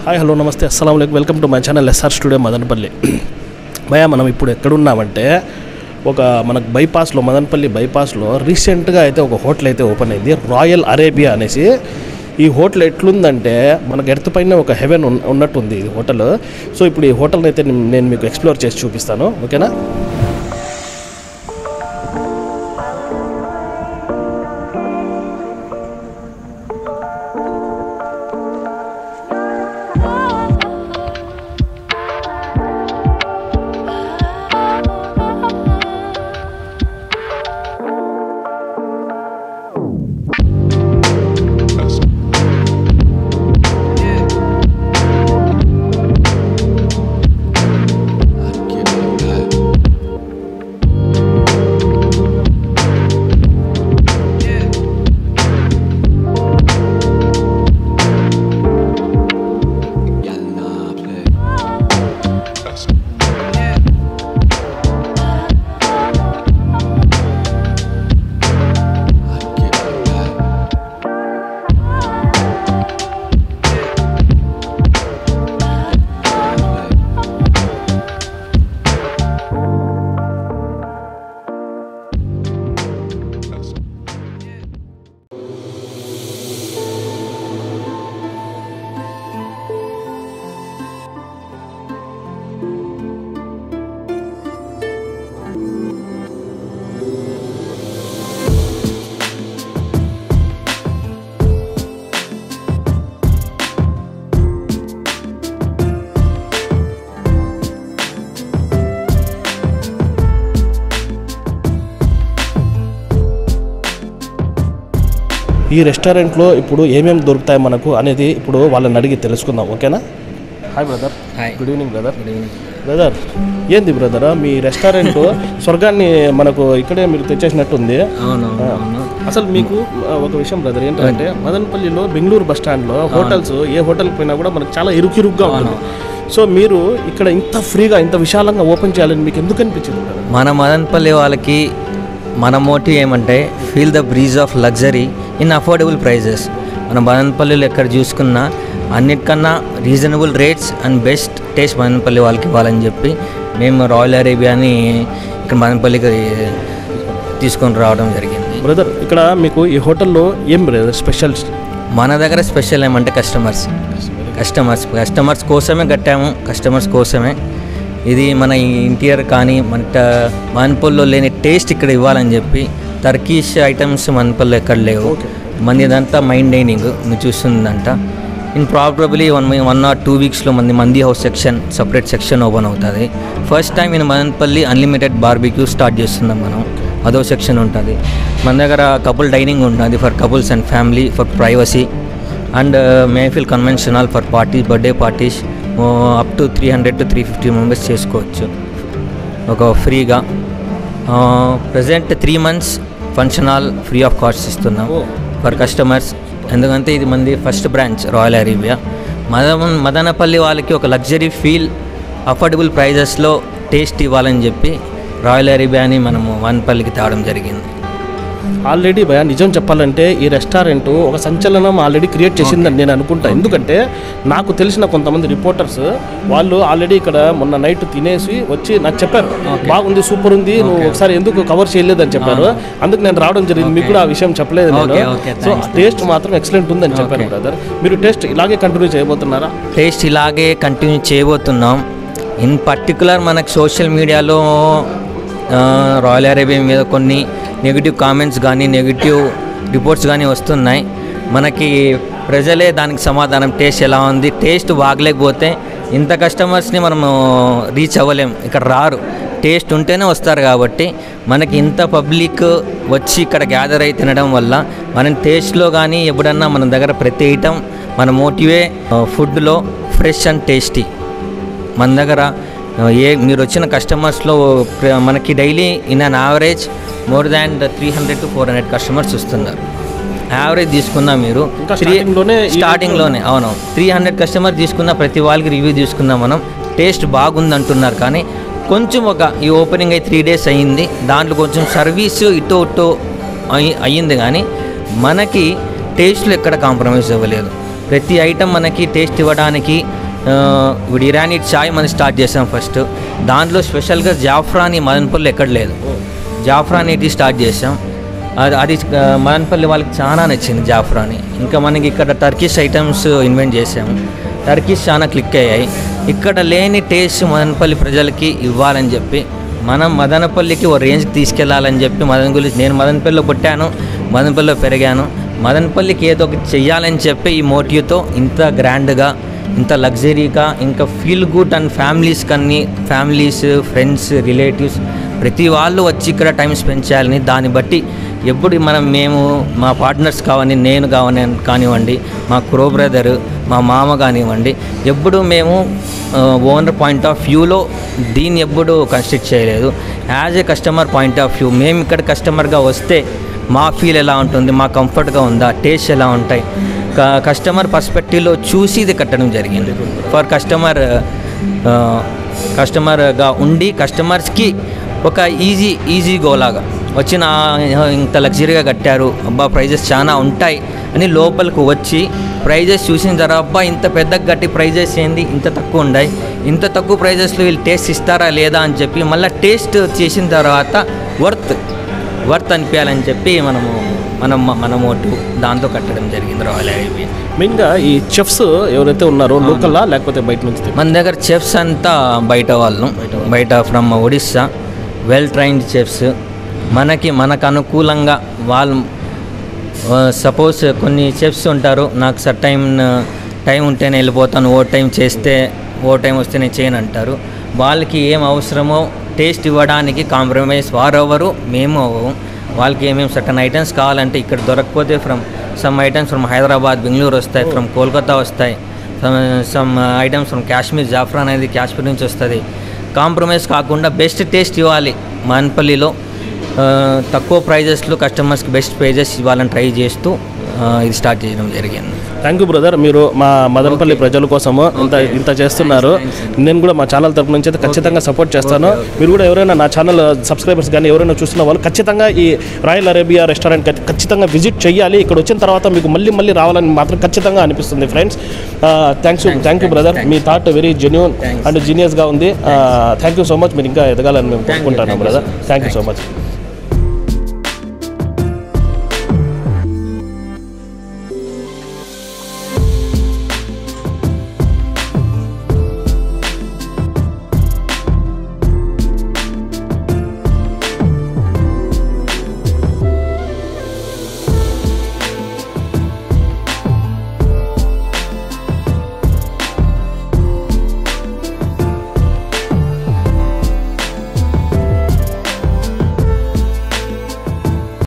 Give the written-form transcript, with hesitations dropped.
Hi hello నమస్తే అస్సలం వాలేకుమ్ welcome to my channel SR studio Madanapalle. భయ్యా మనం ఇప్పుడు ఎక్కడున్నామంటే మనకు బైపాస్లో మదనపల్లి బైపాస్లో రీసెంట్గా అయితే ఒక హోటల్ అయితే ఓపెన్ అయింది, రాయల్ అరేబియా అనేసి. ఈ హోటల్ ఎట్లుందంటే మనకు ఎర్త్ పైన ఒక హెవెన్ ఉన్నట్టుంది ఈ హోటల్. సో ఇప్పుడు ఈ హోటల్ని అయితే నేను మీకు ఎక్స్ప్లోర్ చేసి చూపిస్తాను, ఓకేనా? ఈ రెస్టారెంట్లో ఇప్పుడు ఏమేమి దొరుకుతాయి మనకు అనేది ఇప్పుడు వాళ్ళని అడిగి తెలుసుకుందాం, ఓకేనా? Hi brother. Hi. Good evening brother. Good evening brother, ఏంది బ్రదర్ మీ రెస్టారెంట్ స్వర్గాన్ని మనకు ఇక్కడే మీరు తెచ్చేసినట్టుంది. అవును. అసలు మీకు ఒక విషయం బ్రదర్ ఏంటంటే మదనపల్లిలో బెంగళూరు బస్ స్టాండ్లో హోటల్స్ ఏ హోటల్కి పోయినా కూడా మనకు చాలా ఇరుగ్గా ఉంటుంది. సో మీరు ఇక్కడ ఇంత ఫ్రీగా ఇంత విశాలంగా ఓపెన్ చేయాలని మీకు ఎందుకు అనిపించింది బ్రదర్? మన మదనపల్లి వాళ్ళకి మన మోటివ్ ఏమంటే feel the breeze of luxury in affordable prices. మన మదనపల్లిలో ఎక్కడ చూసుకున్నా అన్నిటికన్నా reasonable rates and best taste Madanapalle వాళ్ళకి ఇవ్వాలని చెప్పి మేము రాయల్ అరేబియాని ఇక్కడ మదనపల్లికి తీసుకొని రావడం జరిగింది. బ్రదర్, ఇక్కడ మీకు ఈ హోటల్లో ఏం బ్రదర్ స్పెషల్? మన దగ్గర స్పెషల్ ఏమంటే కస్టమర్స్ కోసమే కట్టాము, కస్టమర్స్ కోసమే. ఇది మన ఇంటీరియర్ కానీ మన మదనపల్లిలో లేని టేస్ట్ ఇక్కడ ఇవ్వాలని చెప్పి టర్కీష్ ఐటమ్స్ మదనపల్లిలో ఎక్కడ లేవు. మంది ఇదంతా మైండ్ డైనింగ్ మీరు చూస్తుందంట. ఇన్ ప్రాబబ్లీ 1 or 2 వీక్స్లో మంది హౌస్ సపరేట్ సెక్షన్ ఓపెన్ అవుతుంది. First time in Madanapalle unlimited barbecue start చేస్తున్నాం మనం. అదో సెక్షన్ ఉంటుంది. మన దగ్గర కపుల్ డైనింగ్ ఉంటుంది for couples and family, for privacy and Mehfil conventional for parties, birthday parties up to 300 to 350 members చేసుకోవచ్చు ఒక ఫ్రీగా. Present 3 months function hall free of cost ఇస్తున్నాం ఫర్ కస్టమర్స్. ఎందుకంటే ఇది మంది first branch royal Arabia. Madanapalle వాళ్ళకి ఒక లగ్జరీ ఫీల్ అఫోర్డబుల్ ప్రైజెస్లో టేస్ట్ ఇవ్వాలని చెప్పి రాయల్ అరేబియాని మనము మదనపల్లికి తేవడం జరిగింది. ఆల్రెడీ భయ నిజం చెప్పాలంటే ఈ రెస్టారెంట్ ఒక సంచలనం ఆల్రెడీ క్రియేట్ చేసిందని నేను అనుకుంటా. ఎందుకంటే నాకు తెలిసిన కొంతమంది రిపోర్టర్స్ వాళ్ళు ఆల్రెడీ ఇక్కడ మొన్న నైట్ తినేసి వచ్చి నాకు చెప్పారు, బాగుంది, సూపర్ ఉంది, నువ్వు ఒకసారి ఎందుకు కవర్ చేయలేదని చెప్పారు. అందుకు నేను రావడం జరిగింది. మీకు కూడా ఆ విషయం చెప్పలేదు నేను. సో టేస్ట్ మాత్రం ఎక్సలెంట్ ఉందని చెప్పారు బ్రదర్. మీరు టేస్ట్ ఇలాగే కంటిన్యూ చేయబోతున్నారా? టేస్ట్ ఇలాగే కంటిన్యూ చేయబోతున్నాం. ఇన్ పర్టికులర్ మనకు సోషల్ మీడియాలో రాయల్ అరేబియా మీద కొన్ని నెగిటివ్ కామెంట్స్ కానీ నెగిటివ్ రిపోర్ట్స్ కానీ వస్తున్నాయి. మనకి ప్రజలే దానికి సమాధానం. టేస్ట్ ఎలా ఉంది, టేస్ట్ బాగలేకపోతే ఇంత కస్టమర్స్ని మనము రీచ్ అవ్వలేం, ఇక్కడ రారు. టేస్ట్ ఉంటేనే వస్తారు. కాబట్టి మనకి ఇంత పబ్లిక్ వచ్చి ఇక్కడ గ్యాదర్ అయి తినడం వల్ల మనం టేస్ట్లో కానీ ఎప్పుడన్నా మన దగ్గర ప్రతి ఐటమ్ మన మోటివే ఫుడ్లో ఫ్రెష్ అండ్ టేస్టీ. మన దగ్గర మీరు వచ్చిన కస్టమర్స్లో మనకి daily in an average more than 300 to 400 customers వస్తున్నారు. యావరేజ్ తీసుకున్నా మీరు స్టార్టింగ్లోనే అవును 300 కస్టమర్ తీసుకున్న ప్రతి వాళ్ళకి రివ్యూ తీసుకున్నా మనం టేస్ట్ బాగుంది అంటున్నారు. కానీ కొంచెం ఈ ఓపెనింగ్ అయి 3 days అయ్యింది, దాంట్లో కొంచెం సర్వీస్ ఇటు అయ్యింది. కానీ మనకి టేస్ట్లో ఎక్కడ కాంప్రమైజ్ అవ్వలేదు. ప్రతి ఐటమ్ మనకి టేస్ట్ ఇవ్వడానికి ఇప్పుడు ఇరానీ చాయ్ మనం స్టార్ట్ చేసాం ఫస్ట్. దాంట్లో స్పెషల్గా జాఫ్రాని మదనపల్లి ఎక్కడ లేదు, జాఫ్రాని ఇది స్టార్ట్ చేసాం. అది మదనపల్లి వాళ్ళకి చాలా నచ్చింది జాఫ్రాని. ఇంకా మనకి ఇక్కడ టర్కిష్ ఐటమ్స్ ఇన్వెంట్ చేసాము, టర్కిష్ చాలా క్లిక్ అయ్యాయి. ఇక్కడ లేని టేస్ట్ మదనపల్లి ప్రజలకి ఇవ్వాలని చెప్పి మనం మదనపల్లికి ఓ రేంజ్కి తీసుకెళ్లాలని చెప్పి నేను మదనపల్లిలో పుట్టాను, మదనపల్లిలో పెరిగాను. మదనపల్లికి ఏదో ఒకటి చెయ్యాలని చెప్పి ఈ మోటివ్తో ఇంత గ్రాండ్గా, ఇంత లగ్జరీగా, ఇంకా feel good and families, friends, relatives ప్రతి వాళ్ళు వచ్చి ఇక్కడ టైం స్పెండ్ చేయాలని, దాన్ని బట్టి ఎప్పుడు మేము మా పార్ట్నర్స్ నేను కానివ్వండి, మా క్రో బ్రదర్, మా మామ కానివ్వండి, ఎప్పుడు మేము ఓనర్ పాయింట్ ఆఫ్ వ్యూలో దీన్ని ఎప్పుడు కన్స్ట్రక్ట్ చేయలేదు. As a customer point of view మేము ఇక్కడ కస్టమర్గా వస్తే మా ఫీల్ ఎలా ఉంటుంది, మా కంఫర్ట్గా ఉందా, టేస్ట్ ఎలా ఉంటాయి, కస్టమర్ పర్స్పెక్టివ్లో చూసి ఇది కట్టడం జరిగింది. ఫర్ కస్టమర్గా ఉండి కస్టమర్స్కి ఒక ఈజీ గోలాగా వచ్చిన ఇంత లగ్జరీగా కట్టారు, అబ్బా ప్రైజెస్ చాలా ఉంటాయి అని లోపలికి వచ్చి ప్రైజెస్ చూసిన తర్వాత అబ్బా ఇంత పెద్దగా కట్టి ప్రైజెస్ ఏంది ఇంత తక్కువ ఉన్నాయి, ఇంత తక్కువ ప్రైజెస్లో వీళ్ళు టేస్ట్ ఇస్తారా లేదా అని చెప్పి మళ్ళీ టేస్ట్ చేసిన తర్వాత వర్త్ అనిపించాలని చెప్పి మన మోటివ్ దాంతో కట్టడం జరిగింది రాయల్ అరేబియన్. మెయిన్గా ఈ చెఫ్స్ ఎవరైతే ఉన్నారో లోకల్లా లేకపోతే బయట నుంచి? మన దగ్గర చెఫ్స్ అంతా బయట from Odisha, well trained chefs. మనకు అనుకూలంగా వాళ్ళు సపోజ్ కొన్ని చెఫ్స్ ఉంటారు, నాకు టైం ఉంటేనే వెళ్ళిపోతాను, ఓ టైం వస్తే నేను చేయను అంటారు. వాళ్ళకి ఏం అవసరమో టేస్ట్ ఇవ్వడానికి కాంప్రమైజ్ వారెవరు మేము అవ్వము. వాళ్ళకి ఏమేమి సర్టన్ ఐటమ్స్ కావాలంటే ఇక్కడ దొరకకపోతే some items from Hyderabad, Bengaluru వస్తాయి, ఫ్రమ్ కోల్కతా వస్తాయి, సమ్ ఐటమ్స్ ఫ్రమ్ కాశ్మీర్, జాఫ్రాన్ అనేది కాశ్మీర్ నుంచి వస్తుంది. కాంప్రమైజ్ కాకుండా బెస్ట్ టేస్ట్ ఇవ్వాలి మదనపల్లిలో, తక్కువ ప్రైజెస్లో కస్టమర్స్కి బెస్ట్ ప్రైజెస్ ఇవ్వాలని ట్రై చేస్తూ ఇది స్టార్ట్ చేయడం జరిగింది. థ్యాంక్ యూ బ్రదర్, మీరు మా మదనపల్లి ప్రజల కోసము ఇంత చేస్తున్నారు. నేను కూడా మా ఛానల్ తరపు నుంచి అయితే ఖచ్చితంగా సపోర్ట్ చేస్తాను. మీరు కూడా ఎవరైనా నా ఛానల్ సబ్స్క్రైబర్స్ కానీ ఎవరైనా చూస్తున్న వాళ్ళు ఖచ్చితంగా ఈ రాయల్ అరేబియా రెస్టారెంట్ ఖచ్చితంగా విజిట్ చేయాలి. ఇక్కడ వచ్చిన తర్వాత మీకు మళ్ళీ రావాలని మాత్రం ఖచ్చితంగా అనిపిస్తుంది ఫ్రెండ్స్. థ్యాంక్ యూ బ్రదర్, మీ థాట్ వెరీ జెన్యూన్ అండ్ జీనియస్గా ఉంది. థ్యాంక్ యూ సో మచ్, మీరు ఇంకా ఎదగాలని మేము కోరుకుంటాను brother. Thank you so much.